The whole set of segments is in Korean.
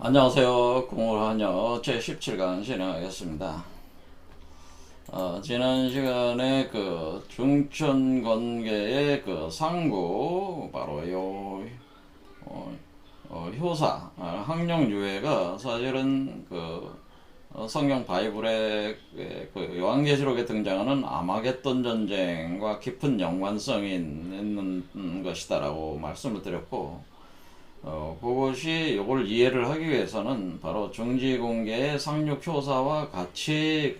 안녕하세요. 공울하녀 제17강 진행하겠습니다. 지난 시간에 그 중천관계의 그 상구, 바로 효사, 항룡유해가 사실은 성경 바이블의 그 요한계시록에 등장하는 아마겟돈 전쟁과 깊은 연관성이 있는 것이다라고 말씀을 드렸고, 그것이 이걸 이해를 하기 위해서는 바로 중지공계의 상륙효사와 같이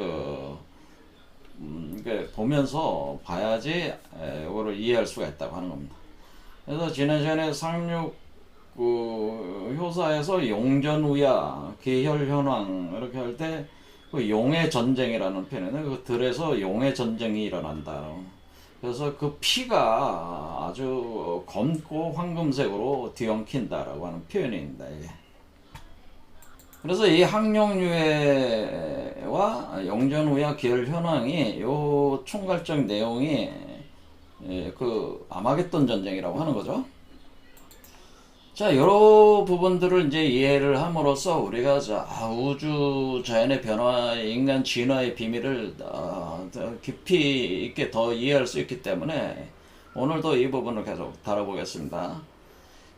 보면서 봐야지 이거를 이해할 수가 있다고 하는 겁니다. 그래서 지난 시간에 상륙 효사에서 용전우야, 기혈현황 이렇게 할 때 그 용의 전쟁이라는 표현인데, 그 들에서 용의 전쟁이 일어난다. 그래서 그 피가 아주 검고 황금색으로 뒤엉킨다라고 하는 표현입니다. 예. 그래서 이 항룡유해와 용전우야 기혈현황이 요 총괄적 내용이 그 아마겟돈 전쟁이라고 하는 거죠. 자, 여러 부분들을 이제 이해를 함으로써 우리가 우주 자연의 변화, 인간 진화의 비밀을 더 깊이 있게 더 이해할 수 있기 때문에 오늘도 이 부분을 계속 다뤄보겠습니다.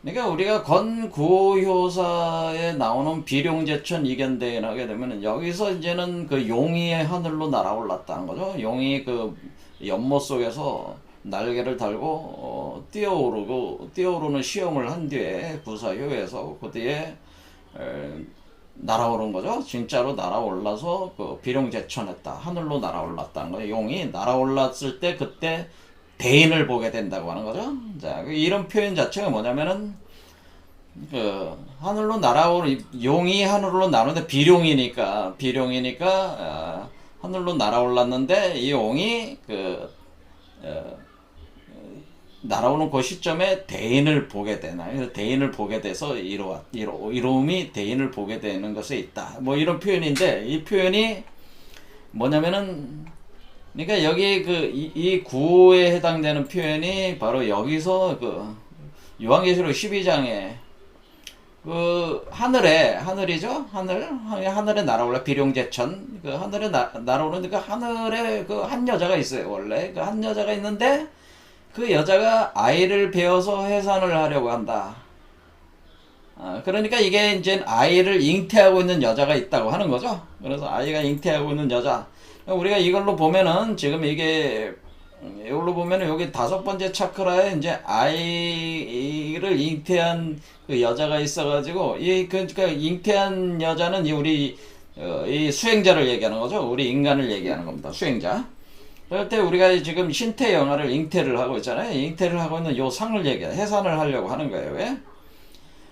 그러니까 우리가 건구효사에 나오는 비룡제천 이견대인 하게 되면 여기서 이제는 그 용이 하늘로 날아올랐다는 거죠. 용이 그 연못 속에서 날개를 달고 뛰어오르는 시험을 한 뒤에 구사효에서 그 뒤에 날아오른 거죠. 진짜로 날아올라서 그 비룡제천했다, 하늘로 날아올랐다는 거예요. 용이 날아올랐을 때 그때 대인을 보게 된다고 하는 거죠. 자, 이런 표현 자체가 뭐냐면은 하늘로 날아오는 용이 하늘로 날아오는데 비룡이니까 하늘로 날아올랐는데 이 용이 날아오는 그 시점에 대인을 보게 되나요? 그래서 대인을 보게 돼서 이로움이 대인을 보게 되는 것에 있다. 뭐 이런 표현인데, 이 표현이 뭐냐면은, 그러니까 여기 이 구호에 해당되는 표현이 바로 여기서 요한계시록 12장에 하늘이죠? 하늘에 날아올라 비룡제천. 하늘에 날아오는데 하늘에 한 여자가 있어요, 원래. 한 여자가 있는데, 그 여자가 아이를 베어서 해산을 하려고 한다. 그러니까 이게 이제 아이를 잉태하고 있는 여자가 있다고 하는 거죠. 그래서 아이가 잉태하고 있는 여자. 우리가 이걸로 보면은 지금 이걸로 보면은 여기 5번째 차크라에 이제 아이를 잉태한 그 여자가 있어가지고 그러니까 잉태한 여자는 이 수행자를 얘기하는 거죠. 우리 인간을 얘기하는 겁니다. 수행자. 그럴 때 우리가 지금 신태 영화를 잉태를 하고 있잖아요. 잉태를 하고 있는 요 상을 해산을 하려고 하는 거예요. 왜?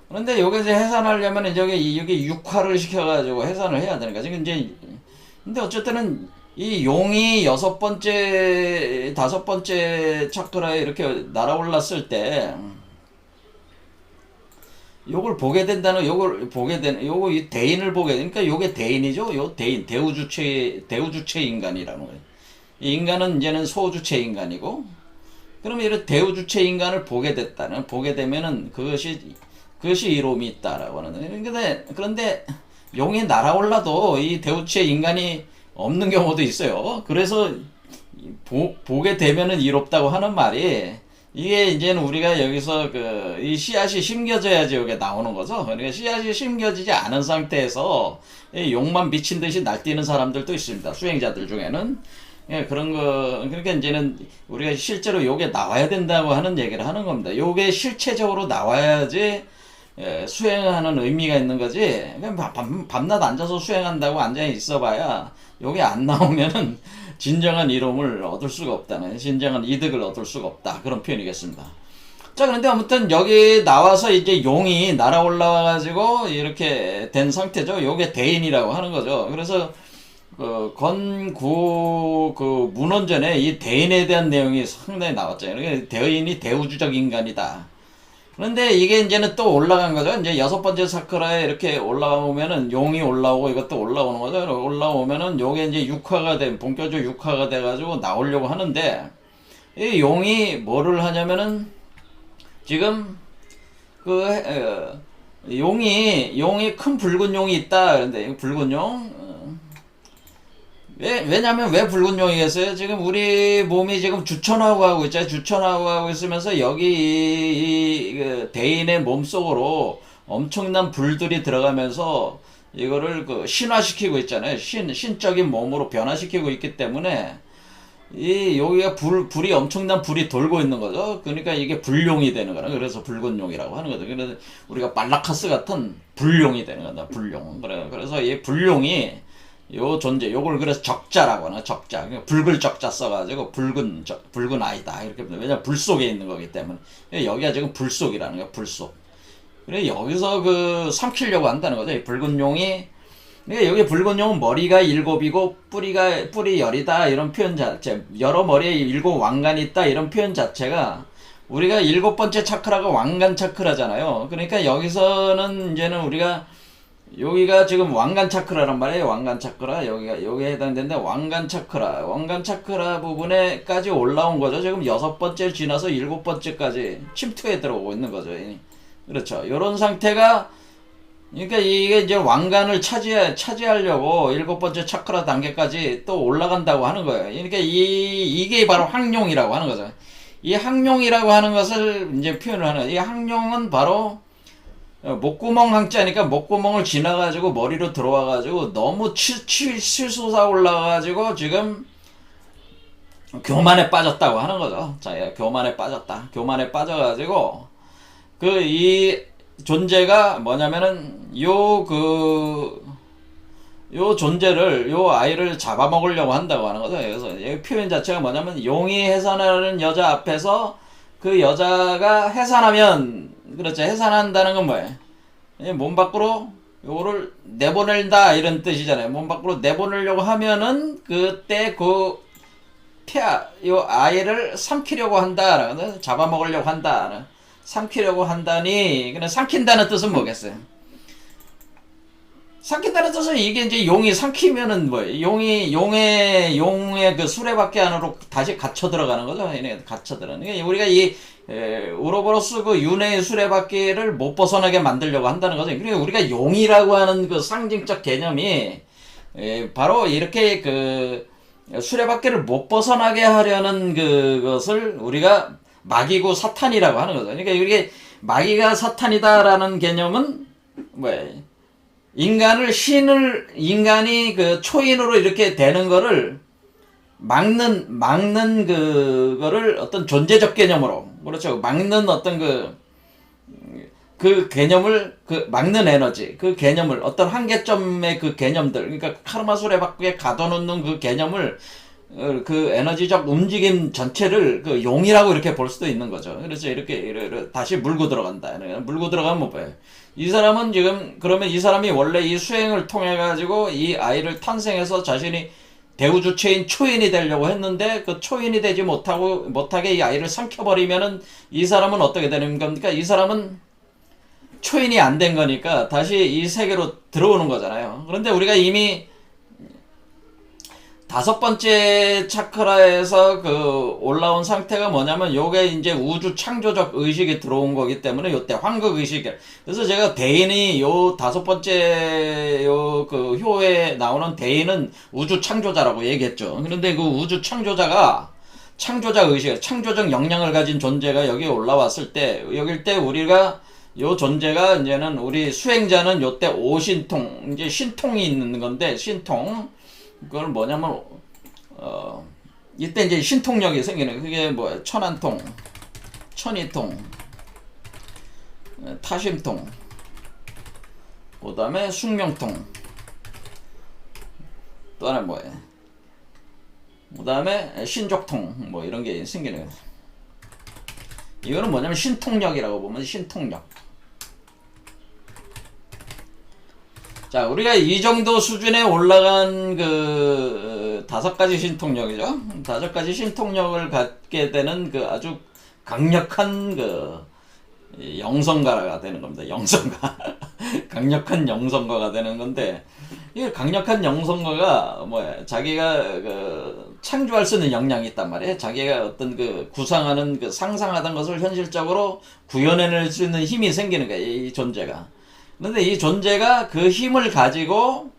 그런데 여기서 해산하려면 여기 육화를 시켜가지고 해산을 해야 되는 거죠. 근데 어쨌든 이 용이 5번째, 5번째 차크라에 이렇게 날아올랐을 때, 요걸 보게 된다는, 이 대인을 보게 되니까 요게 대인이죠. 요 대인, 대우주체 인간이라는 거예요. 이 인간은 이제는 소주체 인간이고, 그러면 이런 대우주체 인간을 보게 되면은 그것이 이로움이 있다라고 하는. 그런데 용이 날아올라도 이 대우주체 인간이 없는 경우도 있어요. 그래서 보게 되면은 이롭다고 하는 말이, 이게 이제는 우리가 여기서 이 씨앗이 심겨져야지 여기 나오는 거죠. 그러니까 씨앗이 심겨지지 않은 상태에서 용만 미친 듯이 날뛰는 사람들도 있습니다. 수행자들 중에는. 예, 그러니까 이제는 우리가 실제로 요게 나와야 된다고 하는 얘기를 하는 겁니다. 요게 실체적으로 나와야지 수행하는 의미가 있는 거지. 밤낮 앉아서 수행한다고 앉아 있어봐야 요게 안 나오면은 진정한 이로움을 얻을 수가 없다는, 진정한 이득을 얻을 수가 없다, 그런 표현이겠습니다. 자, 그런데 아무튼 여기 나와서 이제 용이 날아올라와가지고 이렇게 된 상태죠. 요게 대인이라고 하는 거죠. 그래서 문헌전에 이 대인에 대한 내용이 상당히 나왔잖아요. 그러니까 대인이 대우주적 인간이다. 그런데 이게 이제는 또 올라간 거죠. 이제 6번째 사크라에 이렇게 올라오면은 용이 올라오고 이것도 올라오는 거죠. 올라오면은 요게 이제 본격적 육화가 돼가지고 나오려고 하는데, 이 용이 뭐를 하냐면은 지금 용이 큰 붉은 용이 있다. 그런데 붉은 용, 왜냐면 왜 붉은 용이겠어요? 지금 우리 몸이 지금 주천하고 하고 있잖아요. 주천하고 하고 있으면서 여기 그 대인의 몸 속으로 엄청난 불들이 들어가면서 이거를 그 신화시키고 있잖아요. 신적인 몸으로 변화시키고 있기 때문에 여기가 불이 엄청난 불이 돌고 있는 거죠. 그러니까 이게 불용이 되는 거라. 그래서 붉은 용이라고 하는 거죠. 그래서 우리가 말라카스 같은 불용이 되는 거다. 불용. 그래서 이 불용이 요 존재, 요걸 그래서 적자라고 하나, 적자. 그러니까 붉을 적자 써가지고 붉은 아이다. 이렇게. 왜냐면 불 속에 있는 거기 때문에. 여기가 지금 불 속이라는 거야, 불 속. 그래, 여기서 삼키려고 한다는 거죠. 이 붉은 용이. 그러니까 여기 붉은 용은 머리가 7이고, 뿌리 열이다. 이런 표현 자체. 여러 머리에 7 왕관이 있다. 이런 표현 자체가 우리가 7번째 차크라가 왕관 차크라잖아요. 그러니까 여기서는 이제는 우리가 여기가 지금 왕관 차크라란 말이에요. 왕관 차크라. 여기에 해당되는데 왕관 차크라 부분에까지 올라온 거죠. 지금 6번째를 지나서 7번째까지 침투에 들어오고 있는 거죠. 그렇죠. 요런 상태가, 그러니까 이게 이제 왕관을 차지하려고 7번째 차크라 단계까지 또 올라간다고 하는 거예요. 그러니까 이게 바로 항룡이라고 하는 거죠. 이 항룡이라고 하는 것을 이제 표현을 하는 거예요. 이 항룡은 바로 목구멍 항자니까 목구멍을 지나가지고 머리로 들어와가지고 너무 치솟아 올라가가지고 지금 교만에 빠졌다고 하는 거죠. 자, 교만에 빠졌다. 교만에 빠져가지고 이 존재가 뭐냐면은 요 존재를, 요 아이를 잡아먹으려고 한다고 하는 거죠. 그래서 이 표현 자체가 뭐냐면 용이 해산하는 여자 앞에서 그 여자가 해산하면, 그렇죠. 해산한다는 건 뭐예요? 몸 밖으로 요거를 내보낸다 이런 뜻이잖아요. 몸 밖으로 내보내려고 하면은 그때 요 아이를 삼키려고 한다. 잡아먹으려고 한다. 삼키려고 한다니, 그냥 삼킨다는 뜻은 뭐겠어요? 삼킨다는 뜻은 이게 이제 용이 삼키면은 뭐예요? 용의 그 수레바퀴 안으로 다시 갇혀 들어가는 거죠. 갇혀 들어가는. 그러니까 우리가 우로보로스 윤회의 수레바퀴를 못 벗어나게 만들려고 한다는 거죠. 그러니까 우리가 용이라고 하는 그 상징적 개념이 바로 이렇게 수레바퀴를 못 벗어나게 하려는 그것을 우리가 마귀고 사탄이라고 하는 거죠. 그러니까 이게 마귀가 사탄이다라는 개념은 뭐예요? 인간이 초인으로 이렇게 되는 거를 막는 그거를 어떤 존재적 개념으로, 그렇죠. 막는 어떤 그 개념을, 막는 에너지, 그 개념을, 어떤 한계점의 그 개념들, 그러니까 카르마술에 밖에 가둬놓는 그 개념을, 그 에너지적 움직임 전체를 용이라고 이렇게 볼 수도 있는 거죠. 그래서 이렇게 다시 물고 들어간다. 물고 들어가면 뭐예요? 이 사람은 지금, 그러면 이 사람이 원래 이 수행을 통해 가지고 이 아이를 탄생해서 자신이 대우주체인 초인이 되려고 했는데 그 초인이 되지 못하게 이 아이를 삼켜버리면은 이 사람은 어떻게 되는 겁니까? 이 사람은 초인이 안 된 거니까 다시 이 세계로 들어오는 거잖아요. 그런데 우리가 이미 5번째 차크라에서 올라온 상태가 뭐냐면 요게 이제 우주 창조적 의식이 들어온 거기 때문에 요때 황극 의식. 그래서 제가 대인이 요 5번째 효에 나오는 대인은 우주 창조자라고 얘기했죠. 그런데 그 우주 창조자가 창조자 의식, 창조적 역량을 가진 존재가 여기에 올라왔을 때, 여길 때 우리가 요 존재가 이제는 우리 수행자는 요때 오신통, 이제 신통이 있는 건데, 신통. 그걸 뭐냐면, 이때 이제 신통력이 생기는, 그게 뭐야, 천안통, 천이통, 타심통, 그 다음에 숙명통, 또 하나 뭐야, 그 다음에 신족통, 뭐 이런 게 생기는 거야. 이거는 뭐냐면 신통력이라고 보면 신통력. 자, 우리가 이 정도 수준에 올라간 5가지 신통력이죠. 5가지 신통력을 갖게 되는 아주 강력한 영성가가 되는 겁니다. 영성가. 강력한 영성가가 되는 건데, 이 강력한 영성가가 뭐야? 자기가 창조할 수 있는 역량이 있단 말이에요. 자기가 어떤 구상하는 상상하던 것을 현실적으로 구현해낼 수 있는 힘이 생기는 거예요. 이 존재가. 그런데 이 존재가 그 힘을 가지고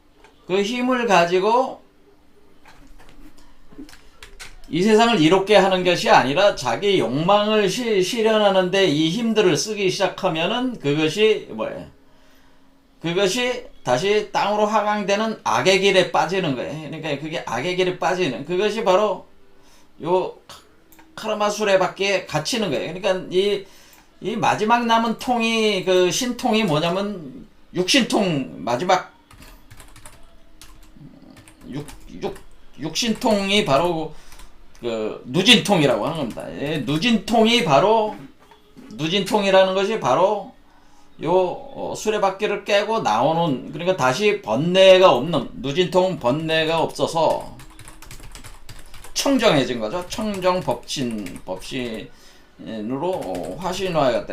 이 세상을 이롭게 하는 것이 아니라 자기 욕망을 실현하는데 이 힘들을 쓰기 시작하면은 그것이 뭐예요? 그것이 다시 땅으로 하강되는 악의 길에 빠지는 거예요. 그러니까 그게 악의 길에 빠지는 그것이 바로 요 카르마 수레바퀴에 갇히는 거예요. 그러니까 이 마지막 남은 통이 그 신통이 뭐냐면 육신통 마지막 육신통이 바로 그 누진통이라고 하는 겁니다. 누진통이라는 것이 바로 요 수레바퀴를 깨고 나오는 그러니까 다시 번뇌가 없는 누진통은 번뇌가 없어서 청정해진 거죠. 청정 법신으로 화신화가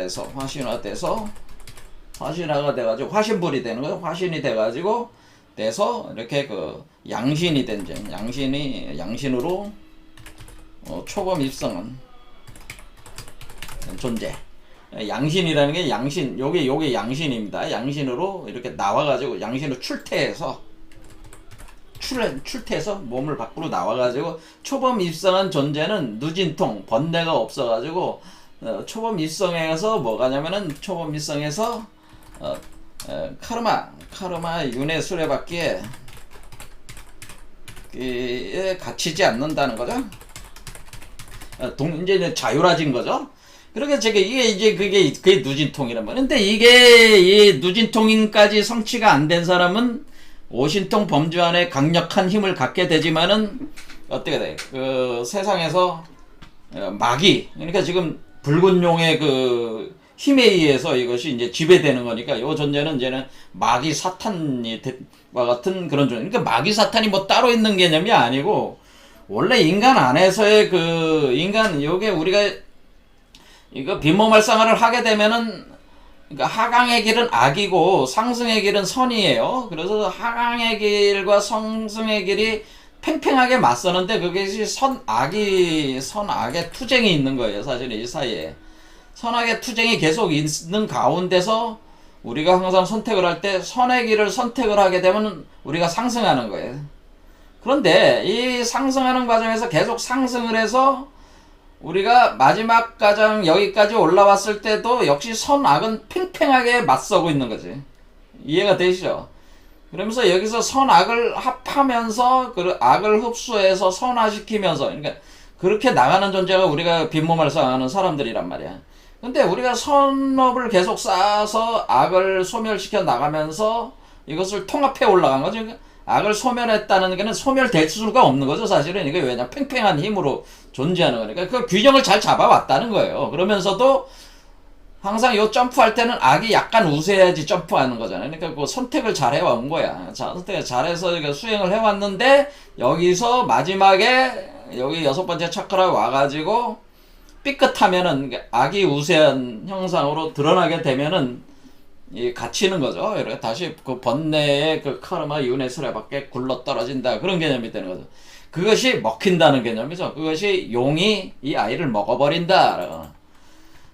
돼가지고 화신불이 되는 거죠. 화신이 돼가지고 이렇게 그 양신이 된 양신으로 초범 입성한 존재. 양신이라는 게 요게 양신입니다. 양신으로 이렇게 나와가지고 양신으로 출퇴해서 몸을 밖으로 나와가지고 초범 입성한 존재는 누진통 번뇌가 없어가지고 초범 입성에서 뭐가냐면은 초범 입성에서 카르마 윤회 수레바퀴에 갇히지 않는다는 거죠. 이제 자유라진 거죠. 그러니까 그게 누진통이란 말이에요. 근데 이게 이 누진통인까지 성취가 안 된 사람은 오신통 범주 안에 강력한 힘을 갖게 되지만은 어떻게 돼? 그 세상에서 마귀 그러니까 지금 붉은 용의 그 힘에 의해서 이것이 이제 지배되는 거니까 이 존재는 이제는 마귀 사탄과 같은 그런 존재. 그러니까 마귀 사탄이 뭐 따로 있는 개념이 아니고 원래 인간 안에서의 요게 우리가 이거 빈모말상화를 하게 되면은 그러니까 하강의 길은 악이고 상승의 길은 선이에요. 그래서 하강의 길과 상승의 길이 팽팽하게 맞서는데 그것이 선악의 투쟁이 있는 거예요. 사실은 이 사이에 선악의 투쟁이 계속 있는 가운데서 우리가 항상 선택을 할 때 선의 길을 선택을 하게 되면 우리가 상승하는 거예요. 그런데 이 상승하는 과정에서 계속 상승을 해서 우리가 마지막 가장 여기까지 올라왔을 때도 역시 선악은 팽팽하게 맞서고 있는 거지. 이해가 되시죠? 그러면서 여기서 선악을 합하면서 그 악을 흡수해서 선화시키면서 그러니까 그렇게 나가는 존재가 우리가 빈모말상하는 사람들이란 말이야. 근데 우리가 선업을 계속 쌓아서 악을 소멸시켜 나가면서 이것을 통합해 올라간 거죠. 그러니까 악을 소멸했다는 게는 소멸될 수가 없는 거죠, 사실은. 이게 왜냐? 팽팽한 힘으로 존재하는 거니까. 그 균형을 잘 잡아왔다는 거예요. 그러면서도 항상 요 점프할 때는 악이 약간 우세해야지 점프하는 거잖아요. 그러니까 그 선택을 잘 해온 거야. 선택을 잘해서 수행을 해왔는데, 여기서 마지막에, 여기 6번째 차크라 와가지고, 삐끗하면은, 악이 우세한 형상으로 드러나게 되면은, 갇히는 거죠. 이렇게 다시 그 번뇌의 그 카르마 윤회 수레밖에 굴러 떨어진다. 그런 개념이 되는 거죠. 그것이 먹힌다는 개념이죠. 그것이 용이 이 아이를 먹어버린다.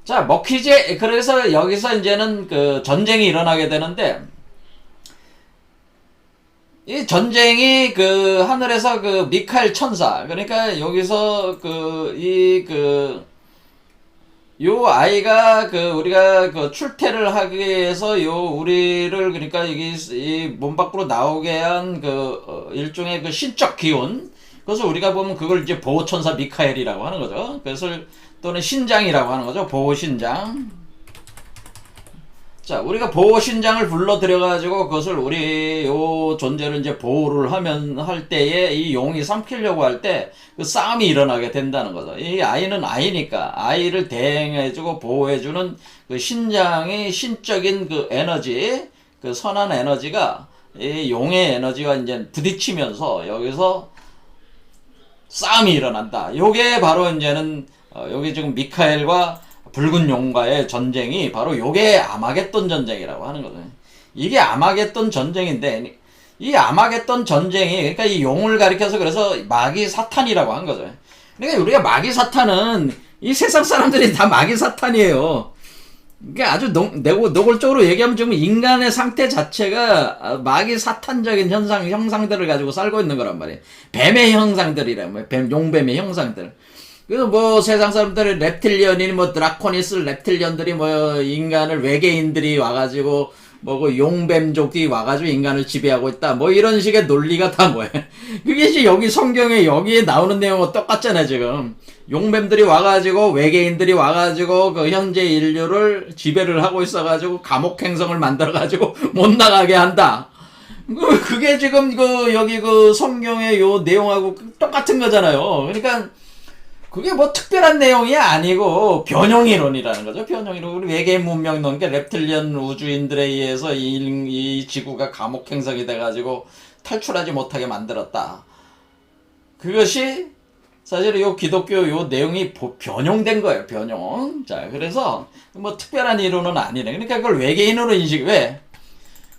자, 먹히지. 그래서 여기서 이제는 그 전쟁이 일어나게 되는데, 이 전쟁이 그 하늘에서 그 미카엘 천사. 그러니까 여기서 요 아이가 우리가 출퇴를 하기 위해서 우리를 그러니까 이 몸 밖으로 나오게 한 일종의 신적 기운. 그래서 우리가 보면 그걸 이제 보호천사 미카엘이라고 하는 거죠. 그것을 또는 신장이라고 하는 거죠. 보호신장. 자, 우리가 보호신장을 불러들여가지고 그것을 우리 요 존재를 이제 보호를 할 때에 이 용이 삼키려고 할 때 그 싸움이 일어나게 된다는 거죠. 이 아이는 아이니까 아이를 대행해주고 보호해주는 그 신장의 신적인 그 에너지, 그 선한 에너지가 이 용의 에너지와 이제 부딪히면서 여기서 싸움이 일어난다. 요게 바로 이제는 여기 지금 미카엘과 붉은 용과의 전쟁이 바로 요게 아마겟돈 전쟁이라고 하는 거죠. 이게 아마겟돈 전쟁인데 이 아마겟돈 전쟁이 그러니까 이 용을 가리켜서 그래서 마귀 사탄이라고 한 거죠. 그러니까 우리가 마귀 사탄은 이 세상 사람들이 다 마귀 사탄이에요. 이게 아주 노골적으로 얘기하면 지금 인간의 상태 자체가 마귀 사탄적인 형상들을 가지고 살고 있는 거란 말이에요. 뱀의 형상들이란 말이에요. 용뱀의 형상들. 그래서 뭐 세상 사람들이 reptilian이니 뭐 드라코니스 reptilian들이 뭐 인간을 외계인들이 와가지고 뭐 그 용뱀족이 와가지고 인간을 지배하고 있다. 뭐 이런 식의 논리가 다 뭐예요. 그게 이제 여기 성경에 여기에 나오는 내용과 똑같잖아요 지금. 용뱀들이 와가지고 외계인들이 와가지고 그 현재 인류를 지배를 하고 있어가지고 감옥 행성을 만들어가지고 못 나가게 한다. 그게 지금 그 여기 그 성경의 요 내용하고 똑같은 거잖아요. 그러니까 그게 뭐 특별한 내용이 아니고 변형이론이라는 거죠. 변형이론. 우리 외계인 문명론, 그러니까 reptilian 우주인들에 의해서 이 지구가 감옥 행성이 돼가지고 탈출하지 못하게 만들었다. 그것이 사실 요 기독교 요 내용이 변형된 거예요. 변형. 자, 그래서 뭐 특별한 이론은 아니네. 그러니까 그걸 외계인으로 왜?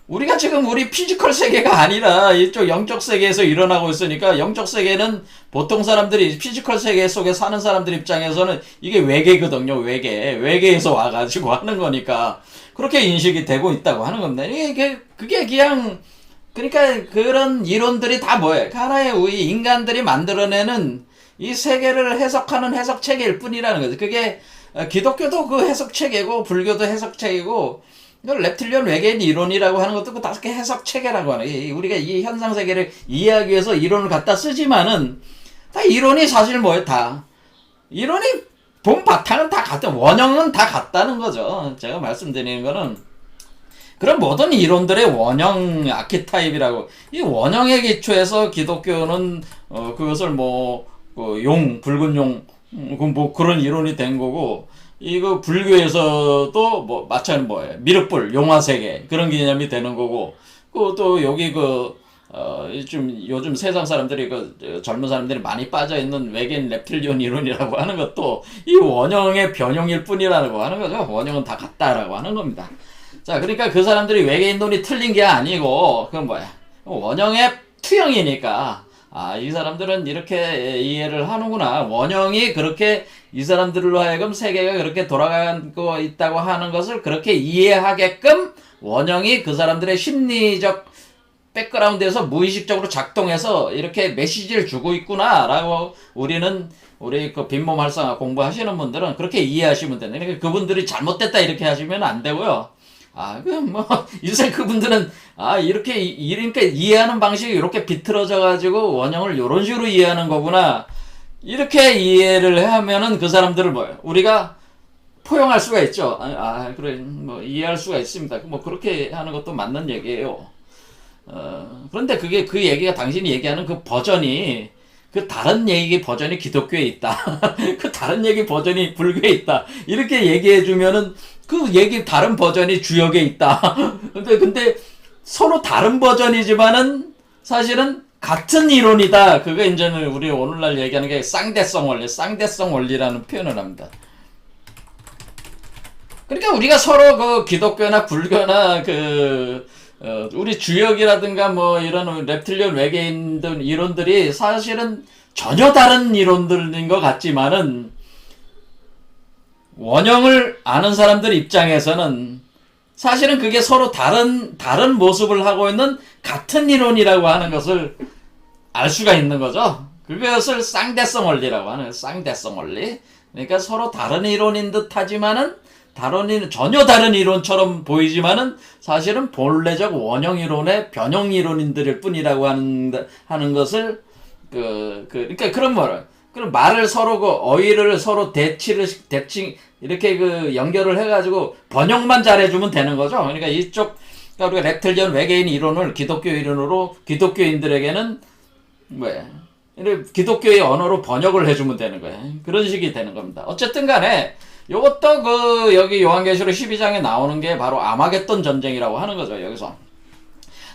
우리가 지금 우리 피지컬 세계가 아니라 이쪽 영적 세계에서 일어나고 있으니까 영적 세계는 보통 사람들이 피지컬 세계 속에 사는 사람들 입장에서는 이게 외계거든요. 외계에서 와가지고 하는 거니까 그렇게 인식이 되고 있다고 하는 겁니다. 그게 그냥 그러니까 그런 이론들이 다 뭐예요? 하나의 우리 인간들이 만들어내는 이 세계를 해석하는 해석 체계일 뿐이라는 거죠. 그게 기독교도 그 해석 체계고 불교도 해석 체계고 이걸 reptilian 외계인 이론이라고 하는 것도 그 다섯 개 해석 체계라고 하는 거예요. 우리가 이 현상 세계를 이해하기 위해서 이론을 갖다 쓰지만은 다 이론이 사실 뭐예요? 다 이론이 본 바탕은 다 같다. 원형은 다 같다는 거죠. 제가 말씀드리는 거는 그런 모든 이론들의 원형 아키타입이라고 이 원형의 기초에서 기독교는 그것을 붉은 용 뭐 그런 이론이 된 거고. 이거 불교에서도 뭐 마찬가지 뭐예요? 미륵불, 용화세계 그런 개념이 되는 거고, 또 여기 좀 요즘 세상 사람들이 젊은 사람들이 많이 빠져 있는 외계인 reptilian 이론이라고 하는 것도 이 원형의 변형일 뿐이라고 하는 거죠. 원형은 다 같다라고 하는 겁니다. 자, 그러니까 그 사람들이 외계인론이 틀린 게 아니고 그건 뭐야? 원형의 투영이니까. 이 사람들은 이렇게 이해를 하는구나. 원형이 그렇게 이 사람들로 하여금 세계가 그렇게 돌아가고 있다고 하는 것을 그렇게 이해하게끔 원형이 그 사람들의 심리적 백그라운드에서 무의식적으로 작동해서 이렇게 메시지를 주고 있구나라고 우리 그 빈몸 활성화 공부하시는 분들은 그렇게 이해하시면 됩니다. 그러니까 그분들이 잘못됐다 이렇게 하시면 안 되고요. 인생 그분들은, 그러니까 이해하는 방식이 이렇게 비틀어져가지고 원형을 이런 식으로 이해하는 거구나. 이렇게 이해를 하면은 그 사람들을 우리가 포용할 수가 있죠. 그래, 이해할 수가 있습니다. 그렇게 하는 것도 맞는 얘기예요. 그런데 그 얘기가 당신이 얘기하는 그 버전이, 그 다른 얘기 버전이 기독교에 있다. 그 다른 얘기 버전이 불교에 있다. 이렇게 얘기해주면은 그 얘기 다른 버전이 주역에 있다. 근데 서로 다른 버전이지만은 사실은 같은 이론이다. 그거 이제는 우리 오늘날 얘기하는 게 쌍대성 원리라는 표현을 합니다. 그러니까 우리가 서로 그 기독교나 불교나 우리 주역이라든가 뭐 이런 reptilian 외계인들 이론들이 사실은 전혀 다른 이론들인 것 같지만은 원형을 아는 사람들 입장에서는 사실은 그게 서로 다른 모습을 하고 있는 같은 이론이라고 하는 것을 알 수가 있는 거죠. 그것을 쌍대성 원리라고 하는 쌍대성 원리. 그러니까 서로 다른 이론인 듯 하지만은 전혀 다른 이론처럼 보이지만은 사실은 본래적 원형 이론의 변형 이론인들일 뿐이라고 하는 것을 그러니까 그런 말을 서로 어휘를 서로 대칭 이렇게 연결을 해가지고 번역만 잘해주면 되는 거죠. 그러니까 그러니까 우리가 reptilian 외계인 이론을 기독교 이론으로 기독교인들에게는 기독교의 언어로 번역을 해주면 되는 거예요. 그런 식이 되는 겁니다. 어쨌든 간에 요것도 여기 요한계시록 12장에 나오는 게 바로 아마겟돈 전쟁이라고 하는 거죠. 여기서.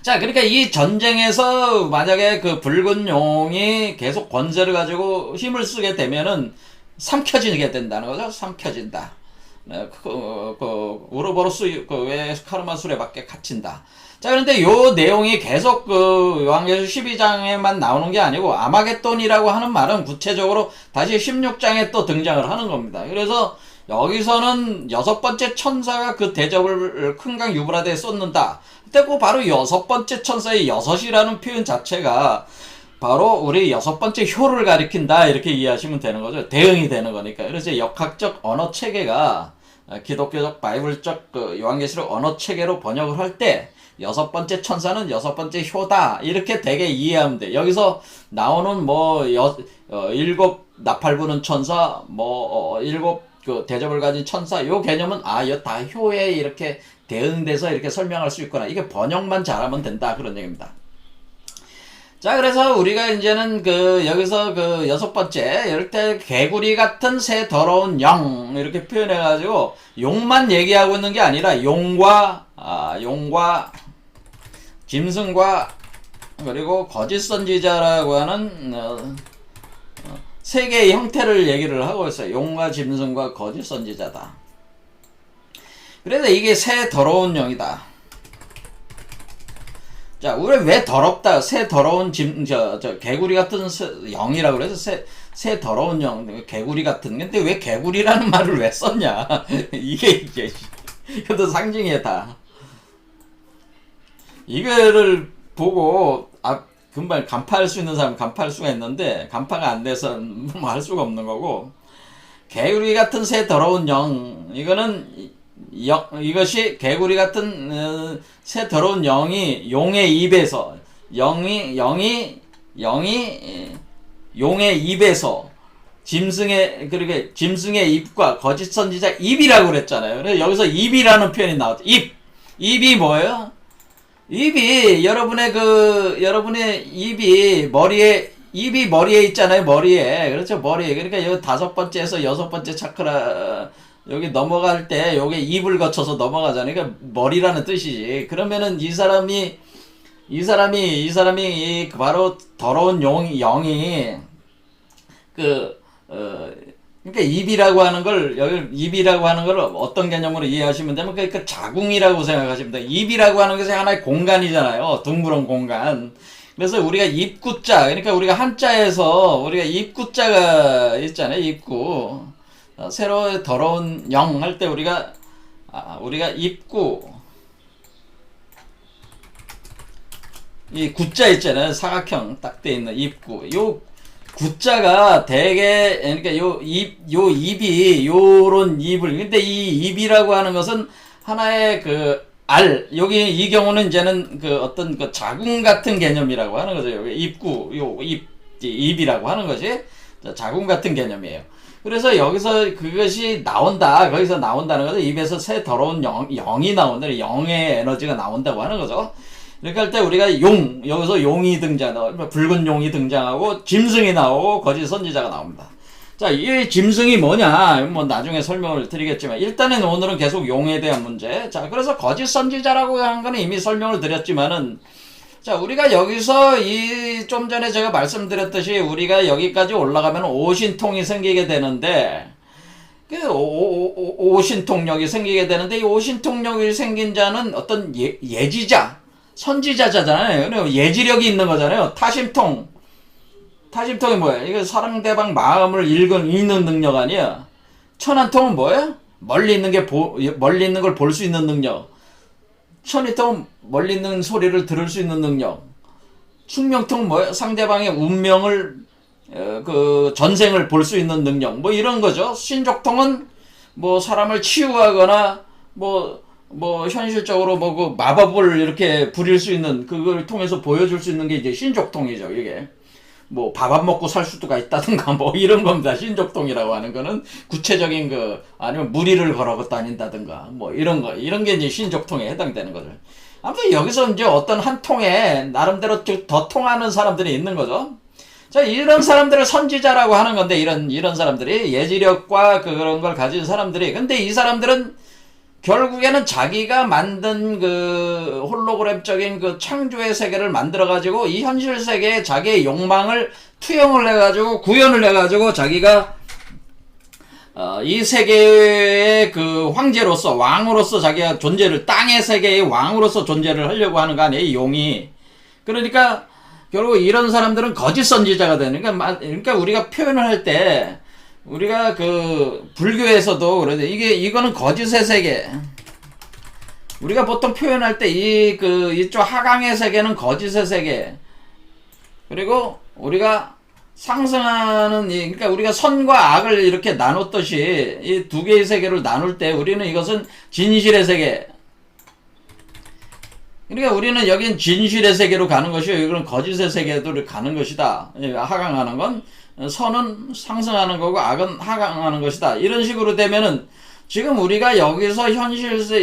자, 그러니까 이 전쟁에서 만약에 그 붉은 용이 계속 권세를 가지고 힘을 쓰게 되면은 삼켜지게 된다는 거죠. 삼켜진다. 우르보로스 외 카르마 수레밖에 갇힌다. 자, 그런데 요 내용이 계속 요한계시록 12장에만 나오는 게 아니고 아마겟돈이라고 하는 말은 구체적으로 다시 16장에 또 등장을 하는 겁니다. 그래서 여기서는 여섯 번째 천사가 그 대접을 큰강 유브라데에 쏟는다. 그때 그 바로 여섯 번째 천사의 여섯이라는 표현 자체가 바로 우리 여섯 번째 효를 가리킨다 이렇게 이해하시면 되는 거죠. 대응이 되는 거니까. 그래서 역학적 언어 체계가 기독교적 바이블적 그 요한계시록 언어 체계로 번역을 할 때 여섯 번째 천사는 여섯 번째 효다 이렇게 되게 이해하면 돼. 여기서 나오는 뭐 일곱 나팔 부는 천사, 뭐 일곱 그 대접을 가진 천사 요 개념은 이거 다 효에 이렇게 대응돼서 이렇게 설명할 수 있구나. 이게 번역만 잘하면 된다 그런 얘기입니다. 자, 그래서 우리가 이제는 여기서 여섯 번째, 이럴 때 개구리 같은 새 더러운 영, 이렇게 표현해가지고, 용만 얘기하고 있는 게 아니라, 용과, 짐승과, 그리고 거짓 선지자라고 하는, 세 개의 형태를 얘기를 하고 있어요. 용과 짐승과 거짓 선지자다. 그래서 이게 새 더러운 영이다. 자, 우리 왜 더럽다? 새 더러운 개구리 같은 영이라고 그래서 새 더러운 영, 개구리 같은. 근데 왜 개구리라는 말을 왜 썼냐? 이게, 이것도 상징이야, 다. 이거를 보고, 금방 간파할 수 있는 사람은 간파할 수가 있는데, 간파가 안 돼서 뭐 할 수가 없는 거고, 개구리 같은 새 더러운 영, 이것이 개구리 같은 새 더러운 영이 용의 입에서 영이 용의 입에서 짐승의 입과 거짓 선지자 입이라고 그랬잖아요. 그래서 여기서 입이라는 표현이 나왔죠. 입이 뭐예요? 입이 여러분의 입이 머리에 있잖아요. 머리에. 그렇죠. 머리에. 그러니까 여기 다섯 번째에서 여섯 번째 차크라 여기 넘어갈 때 요게 입을 거쳐서 넘어가잖아요. 그러니까 머리라는 뜻이지. 그러면은 이 사람이 바로 더러운 영이 그러니까 입이라고 하는 걸 어떤 개념으로 이해하시면 되면 그 자궁이라고 생각하시면 돼요. 입이라고 하는 것이 하나의 공간이잖아요. 둥그런 공간. 그래서 우리가 입구자, 그러니까 우리가 한자에서 우리가 입구자가 있잖아요. 입구. 새로 더러운 영 할 때 우리가 입구 이 구자 있잖아요. 사각형 딱 돼 있는 입구. 요 구자가 되게 그러니까 요 입이 요런 입을 근데 이 입이라고 하는 것은 하나의 여기 이 경우는 이제는 어떤 자궁 같은 개념이라고 하는 거죠. 여기 입구 입이라고 하는 것이 자궁 같은 개념이에요. 그래서 여기서 그것이 나온다. 거기서 나온다는 거죠. 입에서 새 더러운 영이 나온다. 영의 에너지가 나온다고 하는 거죠. 그러니까 할 때 우리가 여기서 용이 등장하고, 붉은 용이 등장하고, 짐승이 나오고, 거짓 선지자가 나옵니다. 자, 이 짐승이 뭐냐? 뭐 나중에 설명을 드리겠지만, 일단은 오늘은 계속 용에 대한 문제. 자, 그래서 거짓 선지자라고 하는 거는 이미 설명을 드렸지만은, 자, 우리가 여기서 좀 전에 제가 말씀드렸듯이 우리가 여기까지 올라가면 오신통이 생기게 되는데, 오신통력이 생기게 되는데, 이 오신통력이 생긴 자는 어떤 예지자, 선지자잖아요. 예지력이 있는 거잖아요. 타심통이 뭐야? 이거 상대방 마음을 읽는 능력 아니야? 천안통은 뭐야? 멀리 있는 걸 볼 수 있는 능력. 천이통은 멀리 있는 소리를 들을 수 있는 능력. 숙명통은 뭐예요? 상대방의 운명을 전생을 볼 수 있는 능력. 뭐 이런 거죠. 신족통은 뭐 사람을 치유하거나 뭐 현실적으로 마법을 이렇게 부릴 수 있는 그걸 통해서 보여줄 수 있는 게 이제 신족통이죠. 이게 뭐 밥 안 먹고 살 수가 있다든가 뭐 이런 겁니다. 신족통이라고 하는 거는 구체적인 아니면 무리를 걸어 다닌다든가 뭐 이런 게 이제 신족통에 해당되는 거죠. 아무튼 여기서 이제 어떤 한 통에 나름대로 더 통하는 사람들이 있는 거죠. 자, 이런 사람들을 선지자라고 하는 건데 이런 사람들이 예지력과 그런 걸 가진 사람들이 근데 이 사람들은 결국에는 자기가 만든 홀로그램적인 창조의 세계를 만들어가지고 이 현실 세계에 자기의 욕망을 투영을 해가지고 구현을 해가지고 자기가 이 세계의 황제로서 왕으로서 자기가 땅의 세계의 왕으로서 존재를 하려고 하는 거 아니에요, 이 용이. 그러니까 결국 이런 사람들은 거짓 선지자가 되는 그러니까 우리가 표현을 할 때 우리가 그 불교에서도 그러죠. 이거는 거짓의 세계. 우리가 보통 표현할 때 이쪽 하강의 세계는 거짓의 세계. 그리고 우리가 상승하는 그러니까 우리가 선과 악을 이렇게 나눴듯이 이 두 개의 세계를 나눌 때 우리는 이것은 진실의 세계. 그러니까 우리는 여긴 진실의 세계로 가는 것이고 이거는 거짓의 세계로 가는 것이다. 하강하는 건 선은 상승하는 거고 악은 하강하는 것이다. 이런 식으로 되면은 지금 우리가 여기서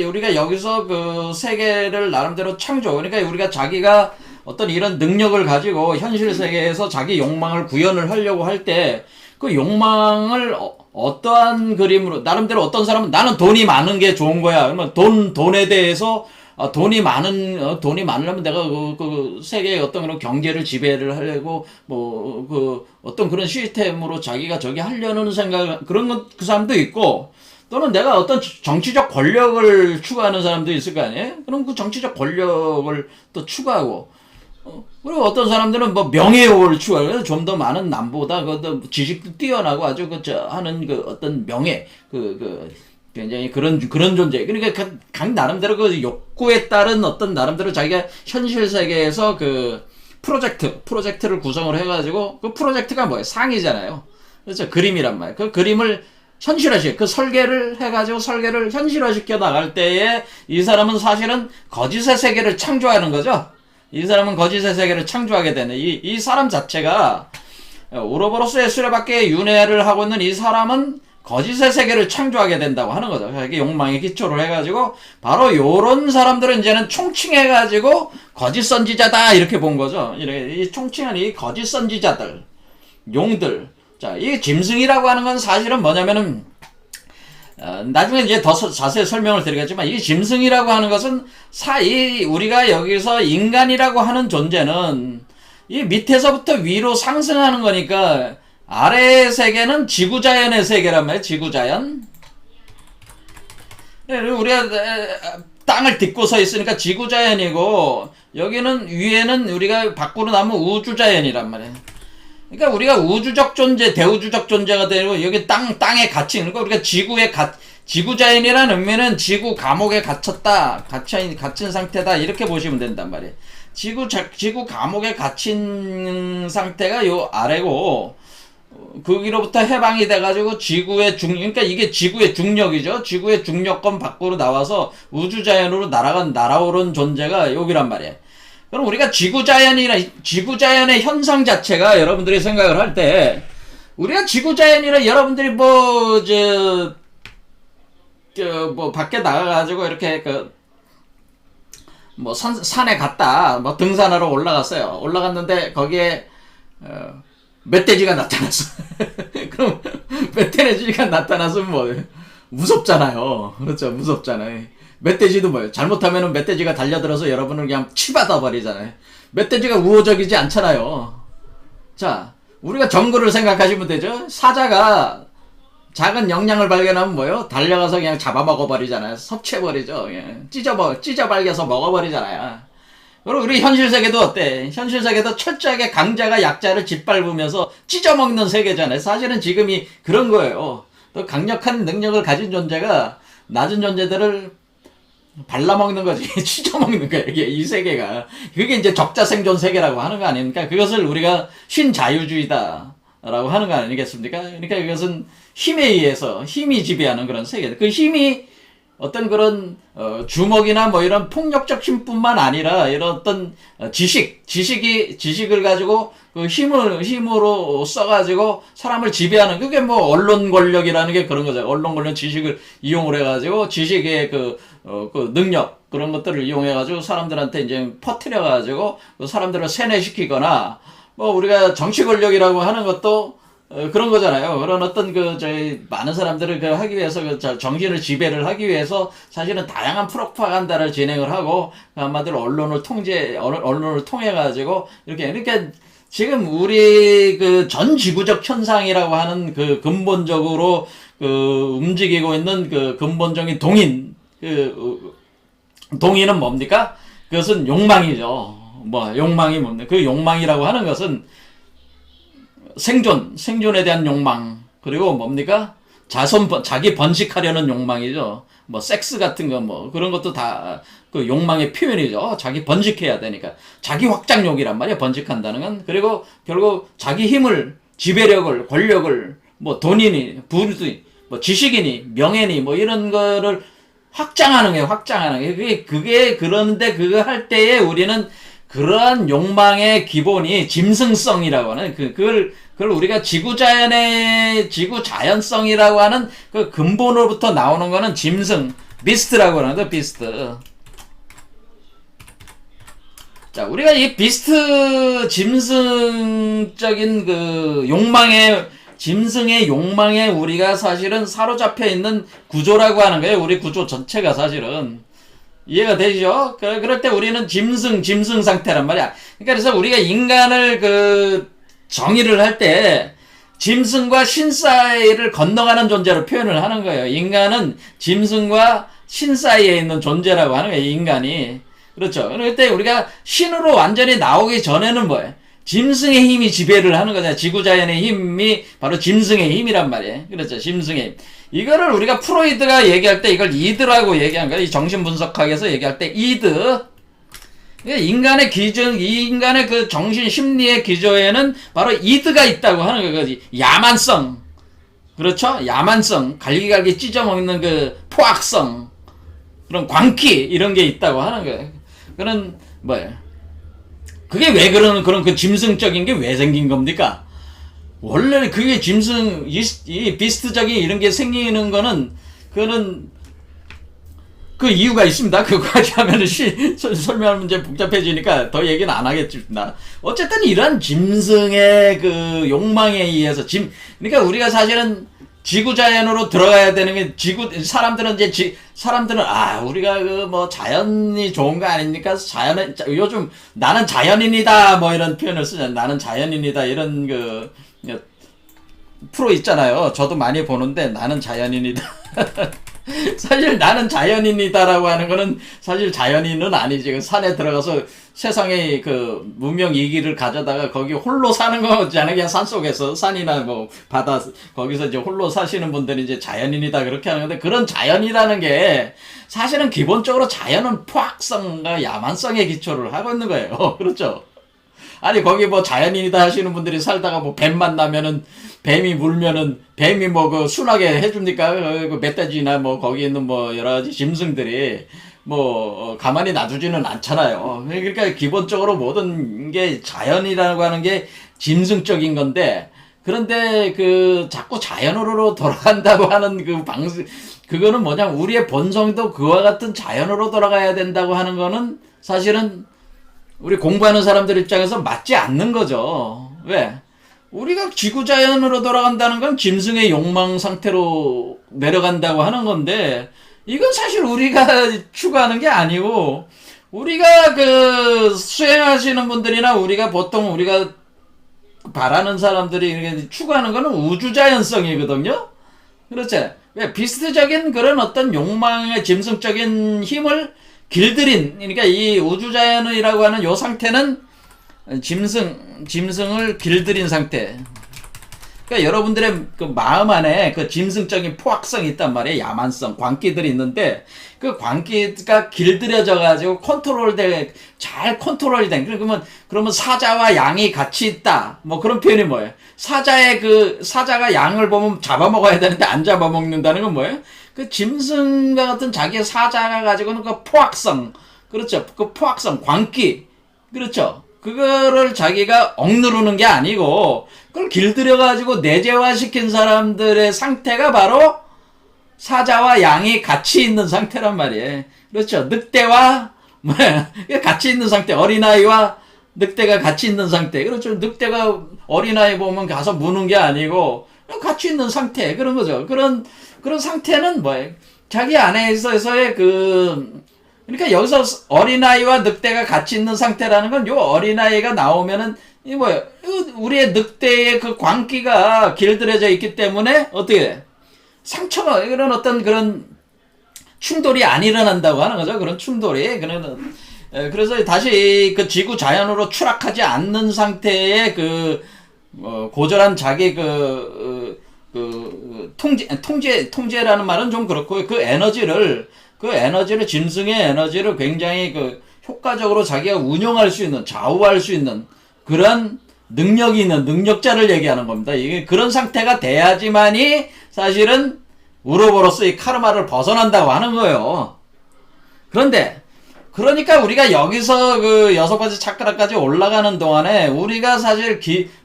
우리가 여기서 그 세계를 나름대로 창조. 그러니까 우리가 자기가 어떤 이런 능력을 가지고 현실 세계에서 자기 욕망을 구현을 하려고 할 때 그 욕망을 어떠한 그림으로 나름대로 어떤 사람은 나는 돈이 많은 게 좋은 거야. 그러면 돈에 대해서 돈이 많으려면 내가 그 세계의 어떤 그런 경제를 지배를 하려고 그 어떤 그런 시스템으로 자기가 저기 하려는 생각 그런 그 사람도 있고 또는 내가 어떤 정치적 권력을 추구하는 사람도 있을 거 아니에요? 그럼 그 정치적 권력을 또 추구하고 그리고 어떤 사람들은 뭐 명예욕을 추구해요. 좀 더 많은 남보다 그 지식도 뛰어나고 아주 하는 그 어떤 명예 굉장히 그런 존재. 그러니까 각 나름대로 그 욕구에 따른 어떤 나름대로 자기가 현실 세계에서 그 프로젝트를 구성을 해가지고 그 프로젝트가 뭐예요? 상이잖아요. 그렇죠? 그림이란 말이에요. 그 그림을 그 설계를 해가지고 설계를 현실화시켜 나갈 때에 이 사람은 사실은 거짓의 세계를 창조하는 거죠. 이 사람은 거짓의 세계를 창조하게 되는 이 사람 자체가 오로보로스의 수레바퀴에 윤회를 하고 있는 이 사람은 거짓의 세계를 창조하게 된다고 하는 거죠. 이게 욕망에 기초를 해가지고 바로 요런 사람들은 이제는 총칭해가지고 거짓 선지자다 이렇게 본 거죠. 이 총칭은 이 거짓 선지자들, 용들. 자, 이 짐승이라고 하는 건 사실은 뭐냐면은 나중에 이제 더 자세히 설명을 드리겠지만 이 짐승이라고 하는 것은 우리가 여기서 인간이라고 하는 존재는 이 밑에서부터 위로 상승하는 거니까 아래의 세계는 지구자연의 세계란 말이에요. 지구자연. 우리가 땅을 딛고 서 있으니까 지구자연이고 여기는 위에는 우리가 밖으로 나면 우주자연이란 말이에요. 그러니까 우리가 우주적 존재, 대우주적 존재가 되고 여기 땅에 갇힌 그러니까 우리가 지구자연이라는 의미는 지구 감옥에 갇힌 상태다 이렇게 보시면 된단 말이에요. 지구 감옥에 갇힌 상태가 요 아래고 거기로부터 해방이 돼가지고 그러니까 이게 지구의 중력이죠. 지구의 중력권 밖으로 나와서 우주자연으로 날아오른 존재가 여기란 말이에요. 그럼 우리가 지구자연의 현상 자체가 여러분들이 생각을 할 때, 우리가 지구자연이라 여러분들이 밖에 나가가지고 이렇게 산에 갔다, 등산하러 올라갔어요. 올라갔는데 거기에, 멧돼지가 나타났어. 그럼 멧돼지가 나타났으면 무섭잖아요. 그렇죠. 무섭잖아요. 멧돼지도 뭐예요? 잘못하면 멧돼지가 달려들어서 여러분을 그냥 치받아 버리잖아요. 멧돼지가 우호적이지 않잖아요. 자, 우리가 정글을 생각하시면 되죠. 사자가 작은 영양을 발견하면 뭐예요? 달려가서 그냥 잡아먹어 버리잖아요. 섭취해버리죠. 찢어 발겨서 먹어버리잖아요. 그리고 우리 현실 세계도 어때? 현실 세계도 철저하게 강자가 약자를 짓밟으면서 찢어먹는 세계잖아요. 사실은 지금이 그런 거예요. 또 강력한 능력을 가진 존재가 낮은 존재들을 발라먹는 거지. 찢어먹는 거야. 이 세계가. 그게 이제 적자생존 세계라고 하는 거 아닙니까? 그것을 우리가 신자유주의다라고 하는 거 아니겠습니까? 그러니까 이것은 힘에 의해서 힘이 지배하는 그런 세계. 그 힘이 어떤 그런 주먹이나 이런 폭력적 힘뿐만 아니라 이런 어떤 지식을 가지고 그 힘으로 써가지고 사람을 지배하는 그게 언론 권력이라는 게 그런 거죠. 언론 권력 지식을 이용을 해가지고 지식의 그 능력 그런 것들을 이용해가지고 사람들한테 이제 퍼뜨려가지고 그 사람들을 세뇌시키거나 우리가 정치 권력이라고 하는 것도 그런 거잖아요. 그런 어떤 많은 사람들을 하기 위해서 정신을 지배를 하기 위해서 사실은 다양한 프로파간다를 진행을 하고 한마디로 언론을 통해가지고 이렇게 지금 우리 전 지구적 현상이라고 하는 근본적으로 움직이고 있는 근본적인 동인은 뭡니까? 그것은 욕망이죠. 욕망이 뭡니까? 그 욕망이라고 하는 것은 생존에 대한 욕망, 그리고 뭡니까? 자기 번식하려는 욕망이죠. 뭐 섹스 같은 거 뭐 그런 것도 다 그 욕망의 표현이죠. 자기 번식해야 되니까. 자기 확장욕이란 말이야. 번식한다는 건. 그리고 결국 자기 힘을, 지배력을, 권력을, 뭐 돈이니, 부니, 뭐 지식이니, 명예니, 뭐 이런 거를 확장하는 게 확장하는 게. 그게 그런데 그거 할 때에 우리는 그러한 욕망의 기본이 짐승성이라고 하는 그걸 우리가 지구 자연성이라고 하는 그 근본으로부터 나오는 거는 짐승, 비스트라고 하는데, 비스트. 자, 우리가 이 비스트 짐승적인 그 짐승의 욕망에 우리가 사실은 사로잡혀 있는 구조라고 하는 거예요. 우리 구조 전체가 사실은. 이해가 되죠? 그럴 때 우리는 짐승 상태란 말이야. 그러니까 그래서 우리가 인간을 정의를 할 때 짐승과 신 사이를 건너가는 존재로 표현을 하는 거예요. 인간은 짐승과 신 사이에 있는 존재라고 하는 거예요. 인간이. 그렇죠. 그럴 때 우리가 신으로 완전히 나오기 전에는 뭐예요? 짐승의 힘이 지배를 하는 거잖아요. 지구자연의 힘이 바로 짐승의 힘이란 말이에요. 그렇죠. 짐승의 힘. 이거를 우리가 프로이드가 얘기할 때 이걸 이드라고 얘기한 거예요. 이 정신분석학에서 얘기할 때 이드. 인간의 그 정신 심리의 기조에는 바로 이드가 있다고 하는 거지. 야만성. 그렇죠? 야만성. 갈기갈기 찢어먹는 그 포악성. 그런 광기. 이런 게 있다고 하는 거예요. 그런, 그게 왜 그런 그 짐승적인 게 왜 생긴 겁니까? 원래 그게 이 비스트적인 이런 게 생기는 거는, 그 이유가 있습니다. 그거까지 하면은 설명하면 이제 복잡해지니까 더 얘기는 안 하겠습니다. 어쨌든 이런 짐승의 그 욕망에 의해서 그러니까 우리가 사실은 지구자연으로 들어가야 되는 게 사람들은 우리가 자연이 좋은 거 아닙니까? 요즘 나는 자연인이다 뭐 이런 표현을 쓰잖아요. 나는 자연인이다 이런 프로 있잖아요. 저도 많이 보는데 나는 자연인이다. 사실 나는 자연인이다라고 하는 거는 사실 자연인은 아니지. 산에 들어가서 세상의 그 문명 이기를 가져다가 거기 홀로 사는 거잖아요. 그냥 산 속에서 산이나 뭐 바다 거기서 이제 홀로 사시는 분들이 이제 자연인이다 그렇게 하는 건데, 그런 자연이라는 게 사실은 기본적으로 자연은 포악성과 야만성에 기초를 하고 있는 거예요. 그렇죠? 아니 거기 뭐 자연인이다 하시는 분들이 살다가 뭐 뱀 만나면은 뱀이 물면은 뱀이 순하게 해줍니까? 그 멧돼지나 뭐 거기 있는 뭐 여러 가지 짐승들이 가만히 놔두지는 않잖아요. 그러니까 기본적으로 모든 게 자연이라고 하는 게 짐승적인 건데, 그런데 자꾸 자연으로 돌아간다고 하는 그거는 뭐냐면 우리의 본성도 그와 같은 자연으로 돌아가야 된다고 하는 거는 사실은 우리 공부하는 사람들 입장에서 맞지 않는 거죠. 왜? 우리가 지구자연으로 돌아간다는 건 짐승의 욕망 상태로 내려간다고 하는 건데, 이건 사실 우리가 추구하는 게 아니고, 우리가 수행하시는 분들이나 보통 우리가 바라는 사람들이 이렇게 추구하는 거는 우주자연성이거든요? 그렇지? 왜? 비스트적인 그런 어떤 욕망의 짐승적인 힘을 길들인, 그러니까 이 우주자연이라고 하는 요 상태는 짐승을 길들인 상태. 그러니까 여러분들의 그 마음 안에 그 짐승적인 포악성이 있단 말이에요. 야만성, 광기들이 있는데, 그 광기가 길들여져 가지고 잘 컨트롤이 된. 그러면 사자와 양이 같이 있다. 뭐 그런 표현이 뭐예요? 사자가 양을 보면 잡아먹어야 되는데 안 잡아먹는다는 건 뭐예요? 그 짐승과 같은 자기의 사자가 가지고는 그 포악성. 그렇죠. 그 포악성, 광기. 그렇죠. 그거를 자기가 억누르는 게 아니고, 그걸 길들여가지고 내재화시킨 사람들의 상태가 바로 사자와 양이 같이 있는 상태란 말이에요. 그렇죠. 늑대와, 같이 있는 상태. 어린아이와 늑대가 같이 있는 상태. 그렇죠. 늑대가 어린아이 보면 가서 무는 게 아니고, 같이 있는 상태. 그런 거죠. 그런 상태는 뭐예요? 자기 안에서의 그러니까 여기서 어린아이와 늑대가 같이 있는 상태라는 건, 요 어린아이가 나오면은, 우리의 늑대의 그 광기가 길들여져 있기 때문에, 어떻게, 상처가, 그런 충돌이 안 일어난다고 하는 거죠. 그런 충돌이. 그래서 다시 그 지구 자연으로 추락하지 않는 상태의 고절한 자기 통제라는 말은 좀 그렇고, 그 에너지를, 짐승의 에너지를 굉장히 효과적으로 자기가 운영할 수 있는, 좌우할 수 있는 그런 능력이 있는 능력자를 얘기하는 겁니다. 이게 그런 상태가 돼야지만이 사실은 우로보로스 이 카르마를 벗어난다고 하는 거예요. 그러니까 우리가 여기서 그 6번째 차크라까지 올라가는 동안에 우리가 사실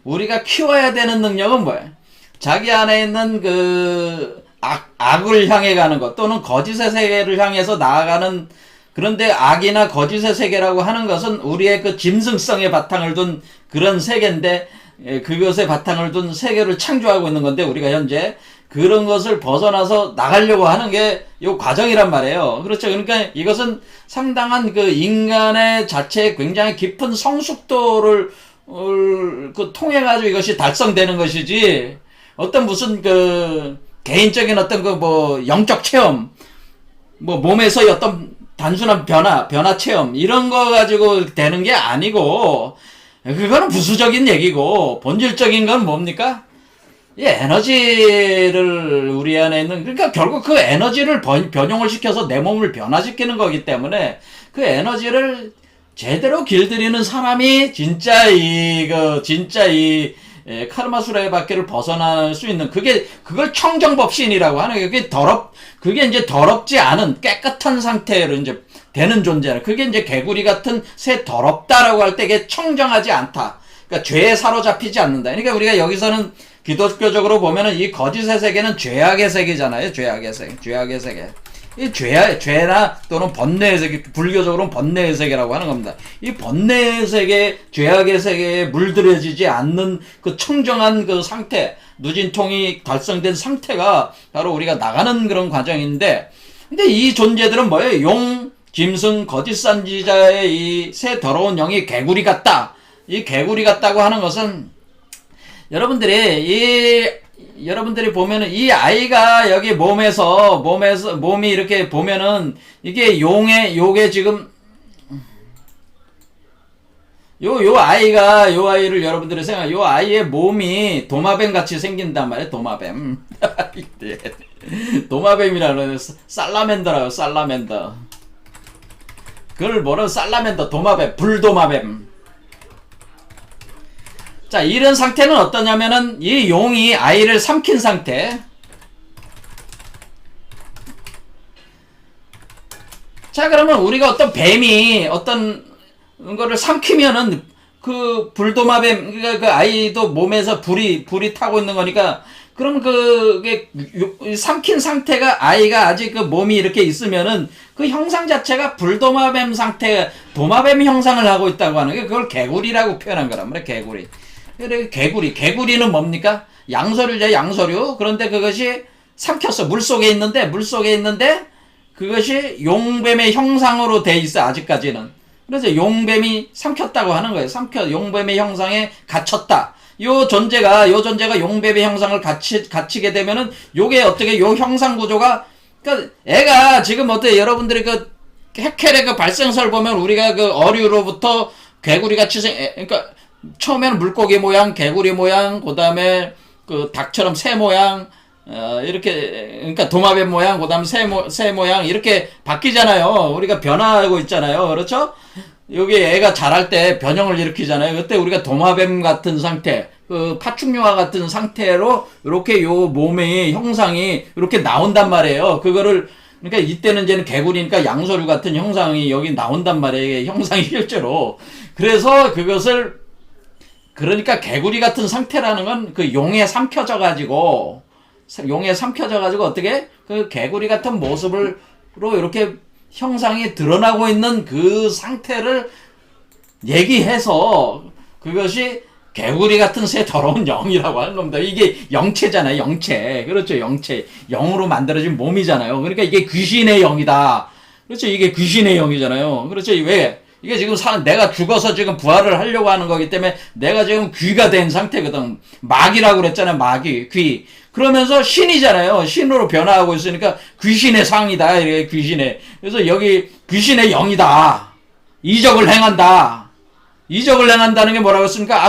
우리가 키워야 되는 능력은 뭐예요? 자기 안에 있는 악을 향해 가는 것, 또는 거짓의 세계를 향해서 나아가는, 그런데 악이나 거짓의 세계라고 하는 것은 우리의 그 짐승성의 바탕을 둔 그런 세계인데, 그것의 바탕을 둔 세계를 창조하고 있는 건데, 우리가 현재 그런 것을 벗어나서 나가려고 하는 게 요 과정이란 말이에요. 그렇죠. 그러니까 이것은 상당한 그 인간의 자체의 굉장히 깊은 성숙도를 통해 가지고 이것이 달성되는 것이지, 어떤 무슨 개인적인 어떤 영적 체험, 몸에서의 어떤 단순한 변화 체험, 이런 거 가지고 되는 게 아니고, 그거는 부수적인 얘기고, 본질적인 건 뭡니까? 이 에너지를 우리 안에 있는, 그러니까 결국 그 에너지를 변용을 시켜서 내 몸을 변화시키는 거기 때문에, 그 에너지를 제대로 길들이는 사람이 진짜 카르마수라의 밖에를 벗어날 수 있는, 그걸 청정법신이라고 하는 게, 그게 이제 더럽지 않은 깨끗한 상태로 이제 되는 존재라. 그게 이제 개구리 같은 새 더럽다라고 할 때 이게 청정하지 않다. 그러니까 죄에 사로잡히지 않는다. 그러니까 우리가 여기서는 기독교적으로 보면은 이 거짓의 세계는 죄악의 세계잖아요. 죄악의 세계. 이 죄나 또는 번뇌의 세계, 불교적으로는 번뇌의 세계라고 하는 겁니다. 이 번뇌의 세계, 죄악의 세계에 물들여지지 않는 그 청정한 그 상태, 누진통이 달성된 상태가 바로 우리가 나가는 그런 과정인데, 근데 이 존재들은 뭐예요? 용, 짐승, 거짓 선지자의 이 새 더러운 영이 개구리 같다. 이 개구리 같다고 하는 것은, 여러분들이 보면은 이 아이가 여기 몸이 이렇게 보면은 이게 요게 지금 요 아이를 여러분들이 요 아이의 몸이 도마뱀 같이 생긴단 말이에요. 도마뱀. 도마뱀이라는 살라멘더라고, 살라멘더. 그걸 뭐라, 살라멘더, 도마뱀, 불도마뱀. 자, 이런 상태는 어떠냐면은 이 용이 아이를 삼킨 상태. 자, 그러면 우리가 어떤 뱀이 어떤 거를 삼키면은 그 불도마뱀, 그러니까 그 아이도 몸에서 불이 타고 있는 거니까, 그럼 그게 삼킨 상태가, 아이가 아직 그 몸이 이렇게 있으면은 그 형상 자체가 불도마뱀 상태, 도마뱀 형상을 하고 있다고 하는 게, 그걸 개구리라고 표현한 거란 말이에요. 개구리. 개구리는 뭡니까? 양서류죠, 양서류. 그런데 그것이 삼켰어. 물속에 있는데 그것이 용뱀의 형상으로 돼 있어, 아직까지는. 그래서 용뱀이 삼켰다고 하는 거예요. 용뱀의 형상에 갇혔다. 요 존재가 용뱀의 형상을 갇히게 되면은, 요게 어떻게, 요 형상 구조가, 그니까 애가 지금 어때, 여러분들이 해켈의 발생설 보면 우리가 어류로부터 개구리같이 그러니까 처음에는 물고기 모양, 개구리 모양, 그 다음에 닭처럼 새 모양, 이렇게, 그러니까 도마뱀 모양, 그 다음에 새 모양, 이렇게 바뀌잖아요. 우리가 변화하고 있잖아요. 그렇죠? 여기 애가 자랄 때 변형을 일으키잖아요. 그때 우리가 도마뱀 같은 상태, 파충류와 같은 상태로, 이렇게 요 몸의 형상이 이렇게 나온단 말이에요. 그러니까 이때는 이제는 개구리니까 양서류 같은 형상이 여기 나온단 말이에요. 형상이 실제로. 그래서 그러니까 개구리 같은 상태라는 건 용에 삼켜져 가지고 어떻게 그 개구리 같은 모습으로 이렇게 형상이 드러나고 있는 그 상태를 얘기해서, 그것이 개구리 같은 새 더러운 영이라고 하는 겁니다. 이게 영체잖아요, 영체. 그렇죠, 영체. 영으로 만들어진 몸이잖아요. 그러니까 이게 귀신의 영이다. 그렇죠, 이게 귀신의 영이잖아요. 그렇죠, 왜? 이게 지금 내가 죽어서 지금 부활을 하려고 하는 거기 때문에 내가 지금 귀가 된 상태거든. 마귀라고 그랬잖아요. 마귀, 귀. 그러면서 신이잖아요. 신으로 변화하고 있으니까 귀신의 상이다. 이게 귀신의. 그래서 여기 귀신의 영이다. 이적을 행한다. 이적을 행한다는 게 뭐라고 했습니까?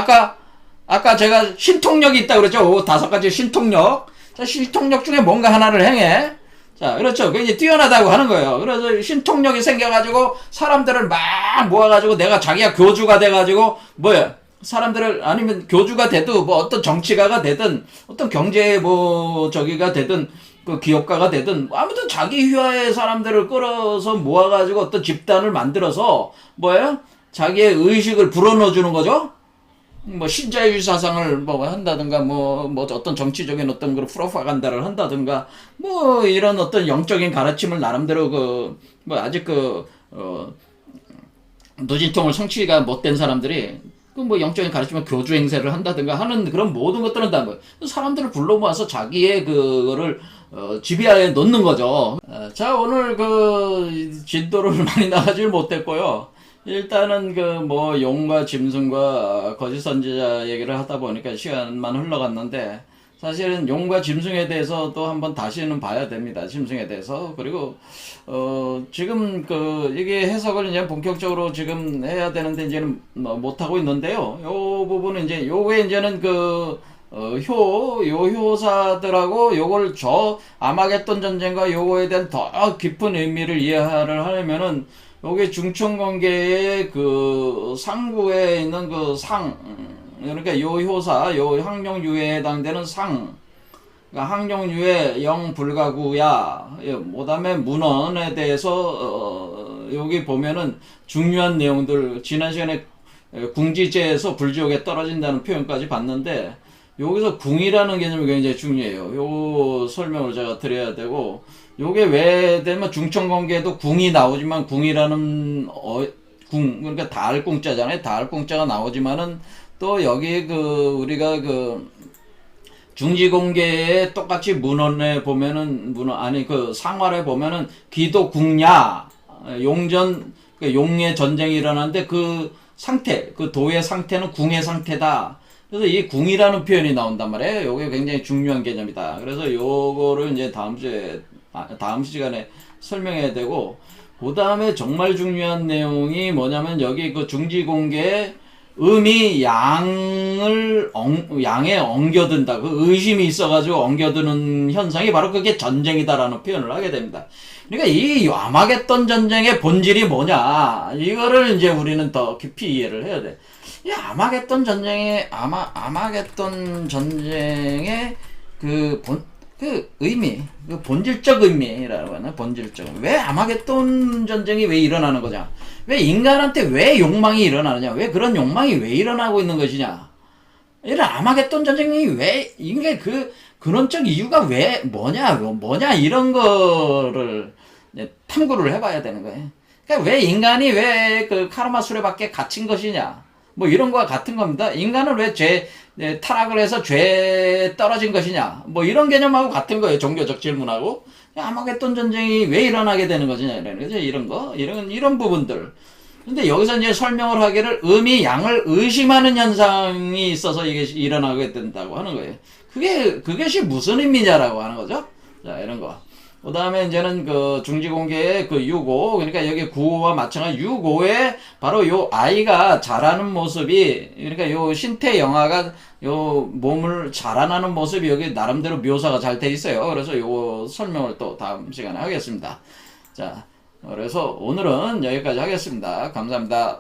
아까 제가 신통력이 있다고 그랬죠. 5가지 신통력. 자, 신통력 중에 뭔가 하나를 행해. 자, 그렇죠. 그 이제 뛰어나다고 하는 거예요. 그래서 신통력이 생겨가지고 사람들을 막 모아가지고 내가 자기가 교주가 돼가지고 뭐야. 사람들을 아니면 교주가 되든 뭐 어떤 정치가가 되든 어떤 경제 뭐 저기가 되든 그 기업가가 되든 아무튼 자기 휘하의 사람들을 끌어서 모아가지고 어떤 집단을 만들어서 뭐예요? 자기의 의식을 불어넣어 주는 거죠. 뭐 신자유주의 사상을 뭐 한다든가 뭐 어떤 정치적인 어떤 그런 프로파간다를 한다든가 뭐 이런 어떤 영적인 가르침을 나름대로 그 뭐 아직 누진통을 성취가 못된 사람들이 그 뭐 영적인 가르침을 교주 행세를 한다든가 하는 그런 모든 것들은 다 뭐 사람들을 불러 모아서 자기의 그거를 지배하에 놓는 거죠. 자, 오늘 그 진도를 많이 나가질 못했고요. 일단은 그 뭐 용과 짐승과 거짓 선지자 얘기를 하다 보니까 시간만 흘러갔는데 사실은 용과 짐승에 대해서 또 한번 다시는 봐야 됩니다. 짐승에 대해서. 그리고 지금 그 이게 해석을 이제 본격적으로 지금 해야 되는데 이제는 못 하고 있는데요. 요 부분은 이제 요게 이제는 요 효사들하고 요걸 아마겟돈 전쟁과 요거에 대한 더 깊은 의미를 이해를 하려면은 요게 중천관계의 그 상부에 있는 그 그러니까 요 효사, 요 항룡유에 해당되는 그러니까 항룡유의 영불가구야. 그 다음에 문헌에 대해서 여기 보면은 중요한 내용들 지난 시간에 궁지제에서 불지옥에 떨어진다는 표현까지 봤는데 여기서 궁이라는 개념이 굉장히 중요해요. 요 설명을 제가 드려야 되고 요게 왜 되면 중천관계에도 궁이 나오지만 궁이라는 그러니까 달궁자잖아요. 달궁자가 나오지만은 또 여기 우리가 중지공계에 똑같이 문헌에 보면은 상활에 보면은 기도궁야 용전 용의 전쟁이 일어나는데 그 상태 그 도의 상태는 궁의 상태다. 그래서 이 궁이라는 표현이 나온단 말이에요. 요게 굉장히 중요한 개념이다. 그래서 요거를 이제 다음 시간에 설명해야 되고 그 다음에 정말 중요한 내용이 뭐냐면 여기 그 중지공계에 음이 양에 엉겨든다. 그 의심이 있어가지고 엉겨드는 현상이 바로 그게 전쟁이다라는 표현을 하게 됩니다. 그러니까 이 아마겟돈 전쟁의 본질이 뭐냐. 이거를 이제 우리는 더 깊이 이해를 해야 돼. 이 아마겟돈 전쟁의 의미, 그 본질적 의미라고 하나, 본질적. 왜 아마겟돈 전쟁이 왜 일어나는 거냐? 왜 인간한테 왜 욕망이 일어나느냐? 왜 그런 욕망이 왜 일어나고 있는 것이냐? 이런 아마겟돈 전쟁이 왜, 이게 근원적 이유가 왜, 뭐냐, 이런 거를 탐구를 해봐야 되는 거예요. 그러니까 왜 인간이 왜 그 카르마 수레밖에 갇힌 것이냐? 뭐 이런 거와 같은 겁니다. 인간은 왜 타락을 해서 죄에 떨어진 것이냐? 뭐 이런 개념하고 같은 거예요. 종교적 질문하고. 아마겟돈 전쟁이 왜 일어나게 되는 것이냐? 이런 거죠. 이런 부분들. 근데 여기서 이제 설명을 하기를 음이 양을 의심하는 현상이 있어서 이게 일어나게 된다고 하는 거예요. 그것이 무슨 의미냐라고 하는 거죠. 자, 이런 거. 그 다음에 이제는 그 중지공계의 그 유고, 그러니까 여기 구호와 마찬가지 유고에 바로 요 아이가 자라는 모습이, 그러니까 요 신태 영화가 요 몸을 자라나는 모습이 여기 나름대로 묘사가 잘 돼 있어요. 그래서 요 설명을 또 다음 시간에 하겠습니다. 자, 그래서 오늘은 여기까지 하겠습니다. 감사합니다.